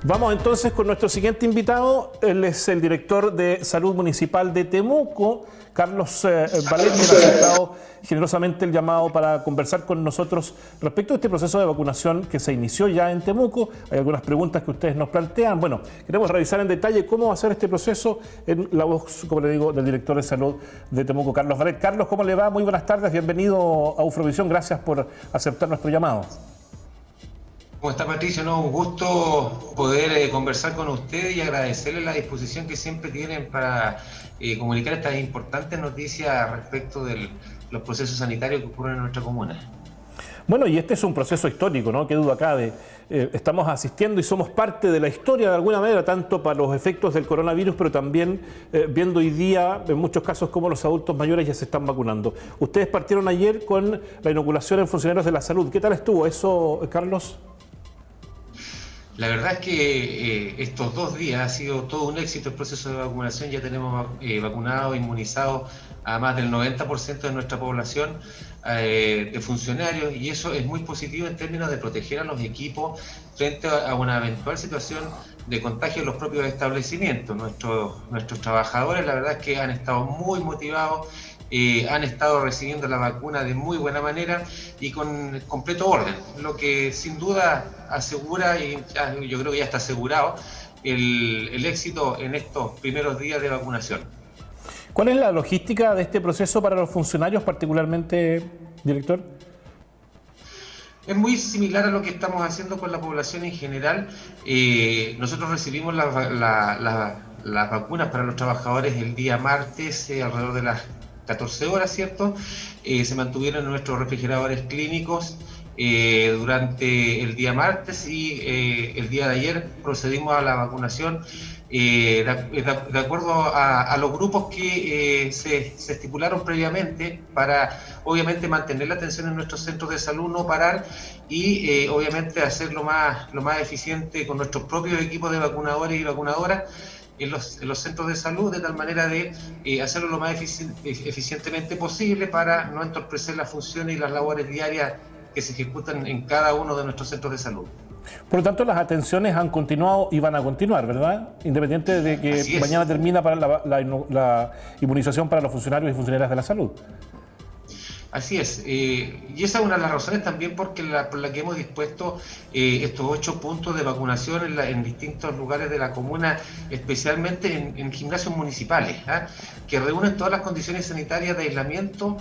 Vamos entonces con nuestro siguiente invitado. Él es el director de Salud Municipal de Temuco, Carlos Valer, quien ha aceptado generosamente el llamado para conversar con nosotros respecto a este proceso de vacunación que se inició ya en Temuco. Hay algunas preguntas que ustedes nos plantean. Bueno, queremos revisar en detalle cómo va a ser este proceso en la voz, como le digo, del director de Salud de Temuco, Carlos Valer. Carlos, ¿cómo le va? Muy buenas tardes, bienvenido a Ufrovisión. Gracias por aceptar nuestro llamado. ¿Cómo está, Patricio? No, un gusto poder conversar con ustedes y agradecerles la disposición que siempre tienen para comunicar estas importantes noticias respecto de los procesos sanitarios que ocurren en nuestra comuna. Bueno, y este es un proceso histórico, ¿no? Qué duda cabe. Estamos asistiendo y somos parte de la historia de alguna manera, tanto para los efectos del coronavirus, pero también viendo hoy día, en muchos casos, cómo los adultos mayores ya se están vacunando. Ustedes partieron ayer con la inoculación en funcionarios de la salud. ¿Qué tal estuvo eso, Carlos? La verdad es que estos 2 días ha sido todo un éxito el proceso de vacunación. Ya tenemos vacunado, inmunizado a más del 90% de nuestra población de funcionarios, y eso es muy positivo en términos de proteger a los equipos frente a una eventual situación de contagio en los propios establecimientos. Nuestros trabajadores, la verdad es que han estado muy motivados. Han estado recibiendo la vacuna de muy buena manera y con completo orden, lo que sin duda asegura, y yo creo que ya está asegurado, el éxito en estos primeros días de vacunación. ¿Cuál es la logística de este proceso para los funcionarios particularmente, director? Es muy similar a lo que estamos haciendo con la población en general. Nosotros recibimos las vacunas para los trabajadores el día martes, alrededor de las 14 horas, ¿cierto? Se mantuvieron en nuestros refrigeradores clínicos durante el día martes, y el día de ayer procedimos a la vacunación de acuerdo a los grupos que se estipularon previamente, para obviamente mantener la atención en nuestros centros de salud, no parar, y obviamente hacer lo más eficiente con nuestros propios equipos de vacunadores y vacunadoras en los centros de salud, de tal manera de hacerlo lo más eficientemente posible para no entorpecer las funciones y las labores diarias que se ejecutan en cada uno de nuestros centros de salud. Por lo tanto, las atenciones han continuado y van a continuar, ¿verdad? Independiente de que mañana termina para la inmunización para los funcionarios y funcionarias de la salud. Así es, y esa es una de las razones también por la que hemos dispuesto estos 8 puntos de vacunación en distintos lugares de la comuna, especialmente en gimnasios municipales, que reúnen todas las condiciones sanitarias de aislamiento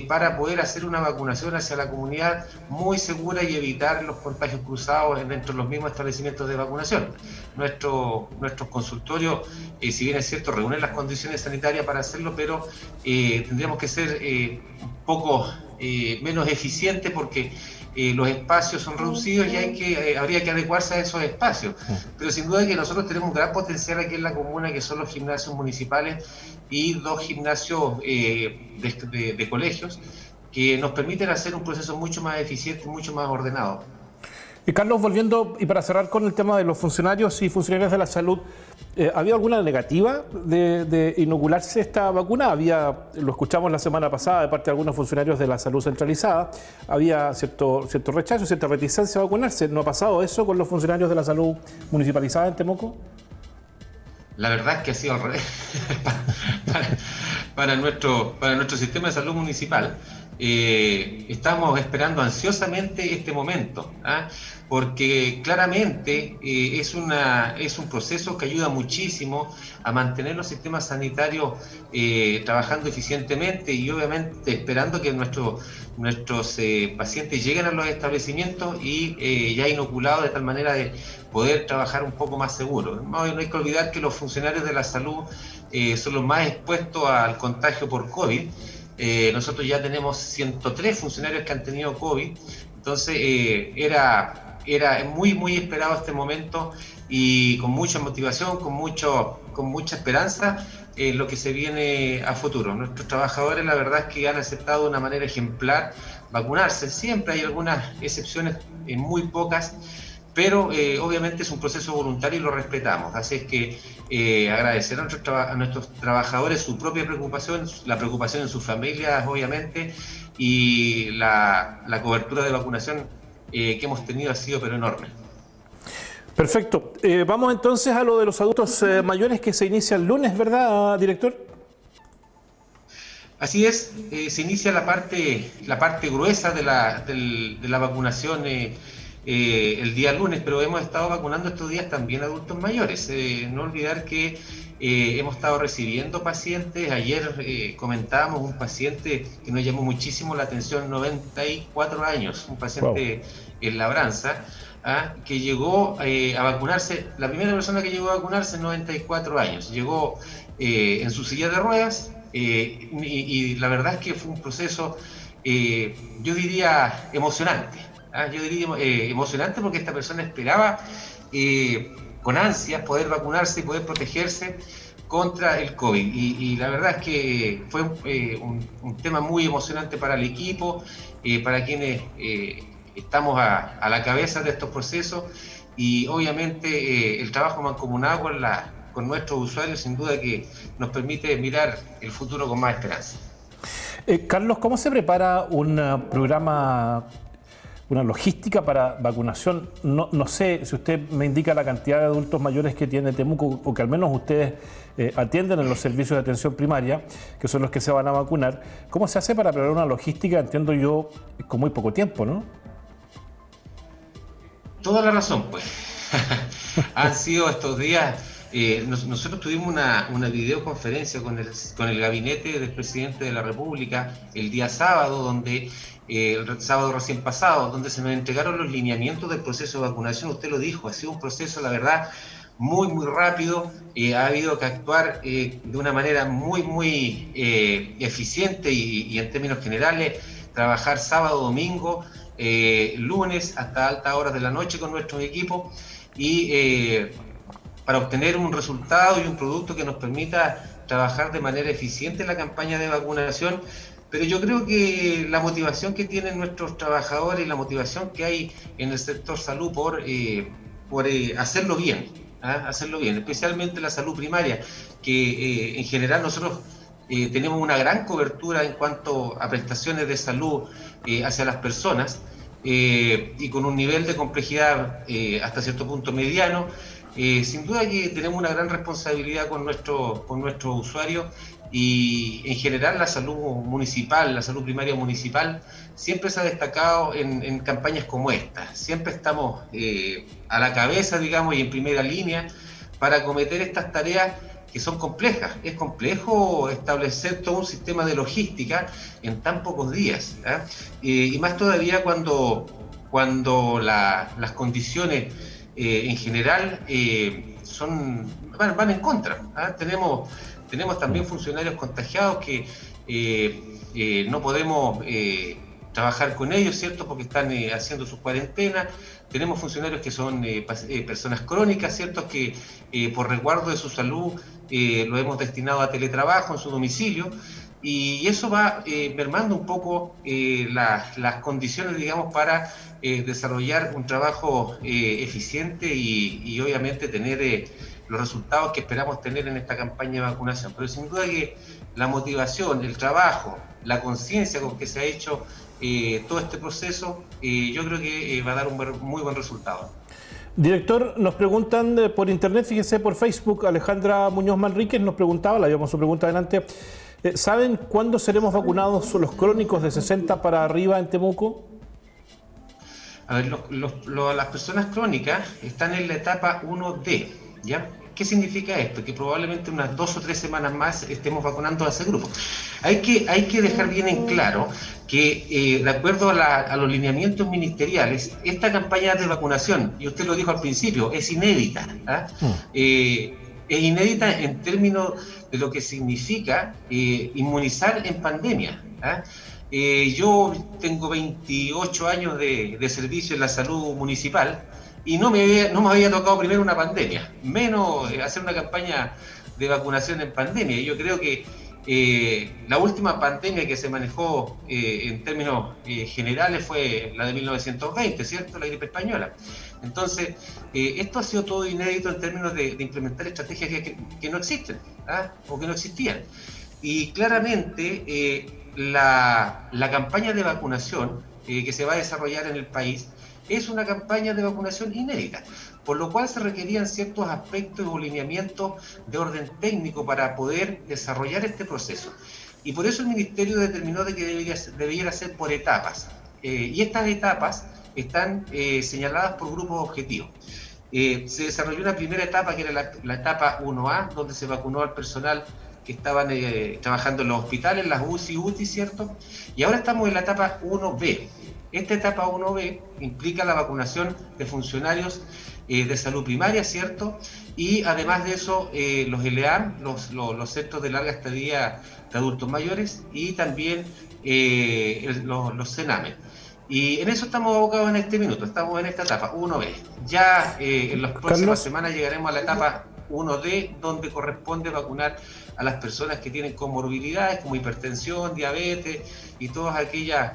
para poder hacer una vacunación hacia la comunidad muy segura y evitar los contagios cruzados dentro de los mismos establecimientos de vacunación. Nuestros consultorios, si bien es cierto, reúnen las condiciones sanitarias para hacerlo, pero tendríamos que ser un poco menos eficientes, porque los espacios son reducidos y habría que adecuarse a esos espacios. Pero sin duda que nosotros tenemos un gran potencial aquí en la comuna, que son los gimnasios municipales y 2 gimnasios de colegios, que nos permiten hacer un proceso mucho más eficiente, mucho más ordenado. Y Carlos, volviendo y para cerrar con el tema de los funcionarios y funcionarias de la salud, ¿había alguna negativa de inocularse esta vacuna? Lo escuchamos la semana pasada de parte de algunos funcionarios de la salud centralizada, había cierto rechazo, cierta reticencia a vacunarse. ¿No ha pasado eso con los funcionarios de la salud municipalizada en Temuco? La verdad es que ha sido al revés para nuestro sistema de salud municipal. Estamos esperando ansiosamente este momento, porque claramente es un proceso que ayuda muchísimo a mantener los sistemas sanitarios trabajando eficientemente, y obviamente esperando que nuestros pacientes lleguen a los establecimientos y ya inoculados, de tal manera de poder trabajar un poco más seguro. No hay que olvidar que los funcionarios de la salud son los más expuestos al contagio por COVID. Nosotros ya tenemos 103 funcionarios que han tenido COVID, entonces era muy esperado este momento, y con mucha motivación, con mucha esperanza en lo que se viene a futuro. Nuestros trabajadores, la verdad es que han aceptado de una manera ejemplar vacunarse. Siempre hay algunas excepciones, muy pocas, pero obviamente es un proceso voluntario y lo respetamos. Así es que agradecer a nuestros trabajadores su propia preocupación, la preocupación en sus familias, obviamente, y la cobertura de vacunación que hemos tenido ha sido pero enorme. Perfecto. Vamos entonces a lo de los adultos mayores que se inicia el lunes, ¿verdad, director? Así es, se inicia la parte gruesa de la vacunación el día lunes, pero hemos estado vacunando estos días también adultos mayores. No olvidar que hemos estado recibiendo pacientes. Ayer comentábamos un paciente que nos llamó muchísimo la atención, 94 años, un paciente en Labranza, que llegó a vacunarse. La primera persona que llegó a vacunarse, 94 años, llegó en su silla de ruedas. Y la verdad es que fue un proceso, yo diría, emocionante. Yo diría emocionante porque esta persona esperaba con ansias poder vacunarse y poder protegerse contra el COVID. Y la verdad es que fue un tema muy emocionante para el equipo, para quienes estamos a la cabeza de estos procesos, y obviamente el trabajo mancomunado con nuestros usuarios, sin duda que nos permite mirar el futuro con más esperanza. Carlos, ¿cómo se prepara un programa, una logística para vacunación? No sé si usted me indica la cantidad de adultos mayores que tiene Temuco, o que al menos ustedes atienden en los servicios de atención primaria, que son los que se van a vacunar. ¿Cómo se hace para preparar una logística, entiendo yo, con muy poco tiempo, no? Toda la razón, pues. Han sido estos días. Nosotros tuvimos una videoconferencia con el gabinete del presidente de la República el día sábado, el sábado recién pasado, donde se nos entregaron los lineamientos del proceso de vacunación. Usted lo dijo, ha sido un proceso, la verdad, muy, muy rápido. Ha habido que actuar de una manera muy, muy eficiente y en términos generales, trabajar sábado, domingo, lunes hasta altas horas de la noche con nuestros equipos, y para obtener un resultado y un producto que nos permita trabajar de manera eficiente en la campaña de vacunación. Pero yo creo que la motivación que tienen nuestros trabajadores y la motivación que hay en el sector salud por hacerlo bien, especialmente la salud primaria, que en general nosotros tenemos una gran cobertura en cuanto a prestaciones de salud hacia las personas, y con un nivel de complejidad hasta cierto punto mediano. Sin duda que tenemos una gran responsabilidad con nuestros usuarios, y en general la salud municipal, la salud primaria municipal, siempre se ha destacado en campañas como esta. Siempre estamos a la cabeza, digamos, y en primera línea para acometer estas tareas que son complejas. Es complejo establecer todo un sistema de logística en tan pocos días, y más todavía cuando las condiciones en general van en contra. Tenemos también funcionarios contagiados que no podemos trabajar con ellos, ¿cierto? Porque están haciendo sus cuarentenas. Tenemos funcionarios que son personas crónicas, ¿cierto? Que por resguardo de su salud lo hemos destinado a teletrabajo en su domicilio, y eso va mermando un poco las condiciones, digamos, para desarrollar un trabajo eficiente y obviamente tener los resultados que esperamos tener en esta campaña de vacunación. Pero sin duda que la motivación, el trabajo, la conciencia con que se ha hecho todo este proceso, yo creo que va a dar un muy buen resultado. Director, nos preguntan por internet, fíjese, por Facebook, Alejandra Muñoz Manríquez nos preguntaba, la llevamos su pregunta adelante. ¿Saben cuándo seremos vacunados los crónicos de 60 para arriba en Temuco? A ver, las personas crónicas están en la etapa 1D, ¿ya? ¿Qué significa esto? Que probablemente unas 2 o 3 semanas más estemos vacunando a ese grupo. Hay que dejar bien en claro que, de acuerdo a los lineamientos ministeriales, esta campaña de vacunación, y usted lo dijo al principio, es inédita. Es inédita en términos de lo que significa inmunizar en pandemia. Yo tengo 28 años de servicio en la salud municipal, y no me había tocado primero una pandemia, menos hacer una campaña de vacunación en pandemia. Y yo creo que la última pandemia que se manejó en términos generales fue la de 1920, ¿cierto? La gripe española. Entonces, esto ha sido todo inédito en términos de implementar estrategias que no existen, o que no existían. Y claramente la campaña de vacunación que se va a desarrollar en el país es una campaña de vacunación inédita, por lo cual se requerían ciertos aspectos o lineamientos de orden técnico para poder desarrollar este proceso. Y por eso el Ministerio determinó de que debiera ser por etapas. Y estas etapas están señaladas por grupos objetivos. Se desarrolló una primera etapa que era la etapa 1A, donde se vacunó al personal que estaban trabajando en los hospitales, las UCI, UTI, ¿cierto? Y ahora estamos en la etapa 1B. Esta etapa 1B implica la vacunación de funcionarios de salud primaria, ¿cierto? Y además de eso, los LEAM, los centros de larga estadía de adultos mayores, y también los CENAME. Y en eso estamos abocados en este minuto, estamos en esta etapa 1B. Ya en las próximas semanas llegaremos a la etapa 1D, donde corresponde vacunar a las personas que tienen comorbilidades como hipertensión, diabetes y todas aquellas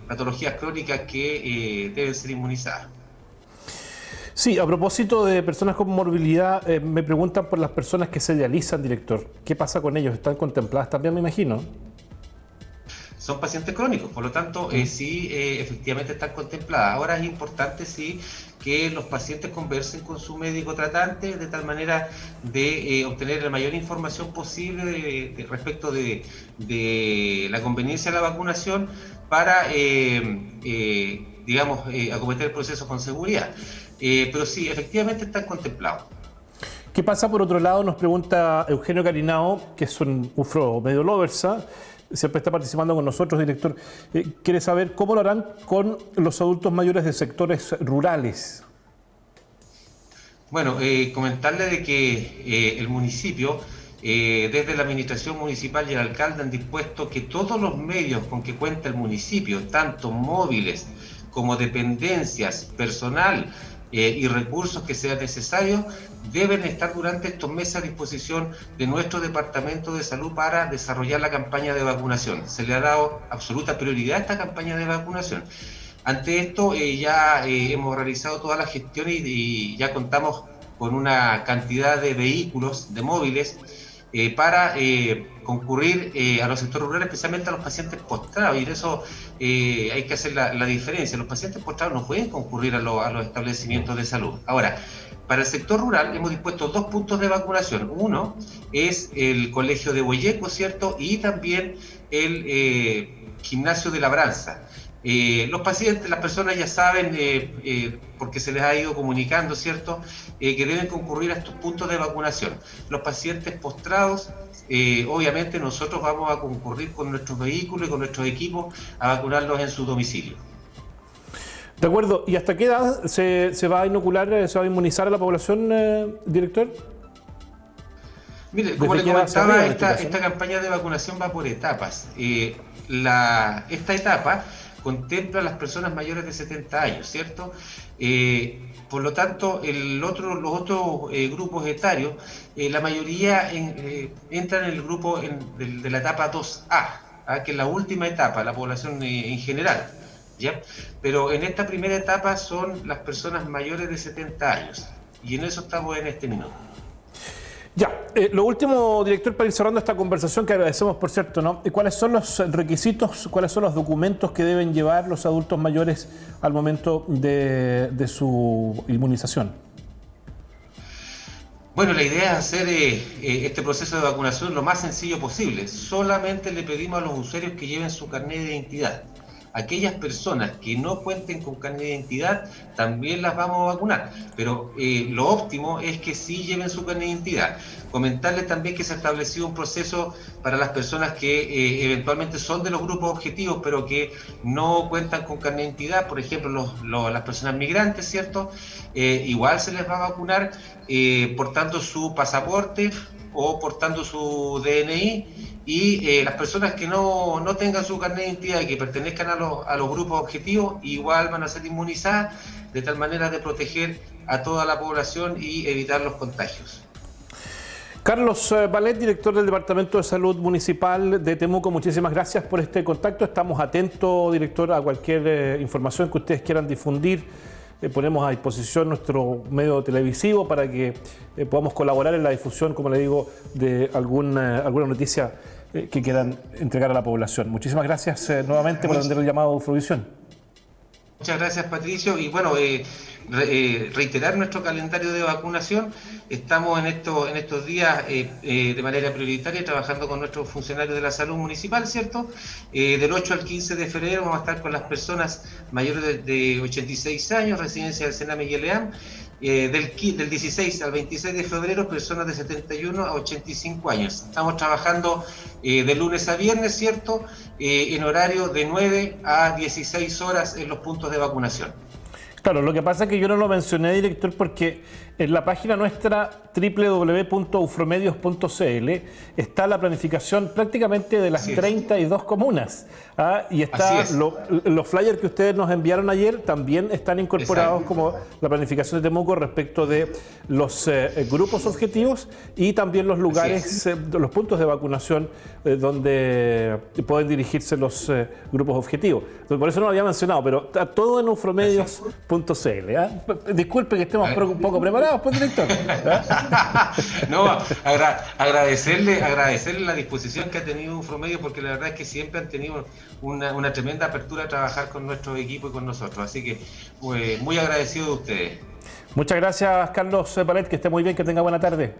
patologías crónicas que deben ser inmunizadas. Sí, a propósito de personas con morbilidad, me preguntan por las personas que se dializan, director. ¿Qué pasa con ellos? ¿Están contempladas también, me imagino? Son pacientes crónicos, por lo tanto, sí, efectivamente están contempladas. Ahora es importante, sí, que los pacientes conversen con su médico tratante de tal manera de obtener la mayor información posible respecto de la conveniencia de la vacunación para, acometer el proceso con seguridad. Pero sí, efectivamente están contemplados. ¿Qué pasa por otro lado? Nos pregunta Eugenio Carinao, que es un ufro medio loversa, siempre está participando con nosotros, director. Quiere saber cómo lo harán con los adultos mayores de sectores rurales. Bueno, comentarle de que el municipio, desde la administración municipal y el alcalde han dispuesto que todos los medios con que cuenta el municipio, tanto móviles como dependencias, personal y recursos que sean necesarios, deben estar durante estos meses a disposición de nuestro Departamento de Salud para desarrollar la campaña de vacunación. Se le ha dado absoluta prioridad a esta campaña de vacunación. Ante esto ya hemos realizado todas las gestiones y ya contamos con una cantidad de vehículos, de móviles, para concurrir a los sectores rurales, especialmente a los pacientes postrados, y en eso hay que hacer la diferencia. Los pacientes postrados no pueden concurrir a los establecimientos de salud. Ahora, para el sector rural hemos dispuesto 2 puntos de vacunación. Uno es el Colegio de Boyeco, ¿cierto? Y también el Gimnasio de Labranza. Los pacientes, las personas ya saben, porque se les ha ido comunicando, ¿cierto?, que deben concurrir a estos puntos de vacunación. Los pacientes postrados, obviamente nosotros vamos a concurrir con nuestros vehículos y con nuestros equipos a vacunarlos en su domicilio. De acuerdo. ¿Y hasta qué edad se va a inocular, se va a inmunizar a la población, director? Mire, como le comentaba, esta campaña de vacunación va por etapas. Esta etapa contempla a las personas mayores de 70 años, ¿cierto? Por lo tanto, los otros grupos etarios, la mayoría entran en el grupo de la etapa 2A, que es la última etapa, la población en general, ¿ya? Pero en esta primera etapa son las personas mayores de 70 años, y en eso estamos en este minuto. Ya, lo último, director, para ir cerrando esta conversación, que agradecemos, por cierto, ¿no? ¿Cuáles son los requisitos, cuáles son los documentos que deben llevar los adultos mayores al momento de su inmunización? Bueno, la idea es hacer este proceso de vacunación lo más sencillo posible. Solamente le pedimos a los usuarios que lleven su carnet de identidad. Aquellas personas que no cuenten con carnet de identidad también las vamos a vacunar, pero lo óptimo es que sí lleven su carnet de identidad. Comentarles también que se ha establecido un proceso para las personas que eventualmente son de los grupos objetivos, pero que no cuentan con carnet de identidad, por ejemplo, las personas migrantes, ¿cierto? Igual se les va a vacunar portando su pasaporte o portando su DNI, y las personas que no tengan su carnet de identidad y que pertenezcan a los grupos objetivos igual van a ser inmunizadas, de tal manera de proteger a toda la población y evitar los contagios. Carlos Ballet, director del Departamento de Salud Municipal de Temuco, muchísimas gracias por este contacto. Estamos atentos, director, a cualquier información que ustedes quieran difundir. Ponemos a disposición nuestro medio televisivo para que podamos colaborar en la difusión, como le digo, de alguna noticia que quieran entregar a la población. Muchísimas gracias nuevamente por atender el llamado Ufrovisión. Muchas gracias, Patricio. Y bueno, reiterar nuestro calendario de vacunación. Estamos en estos días de manera prioritaria trabajando con nuestros funcionarios de la salud municipal, ¿cierto? Del 8 al 15 de febrero vamos a estar con las personas mayores de 86 años, residencia del Sename y ELEAM. Del 16 al 26 de febrero, personas de 71 a 85 años. Estamos trabajando de lunes a viernes, ¿cierto? En horario de 9 a 16 horas en los puntos de vacunación. Claro, lo que pasa es que yo no lo mencioné, director, porque en la página nuestra www.ufromedios.cl está la planificación prácticamente de las 32 comunas. Y está los flyers que ustedes nos enviaron ayer también están incorporados como la planificación de Temuco respecto de los grupos objetivos y también los lugares, los puntos de vacunación donde pueden dirigirse los grupos objetivos. Entonces, por eso no lo había mencionado, pero está todo en ufromedios.cl. Disculpe que estemos un poco preparados, pues, director. No, agradecerle la disposición que ha tenido Ufromedio, porque la verdad es que siempre han tenido una tremenda apertura a trabajar con nuestro equipo y con nosotros. Así que muy agradecido de ustedes. Muchas gracias, Carlos Palet, que esté muy bien, que tenga buena tarde.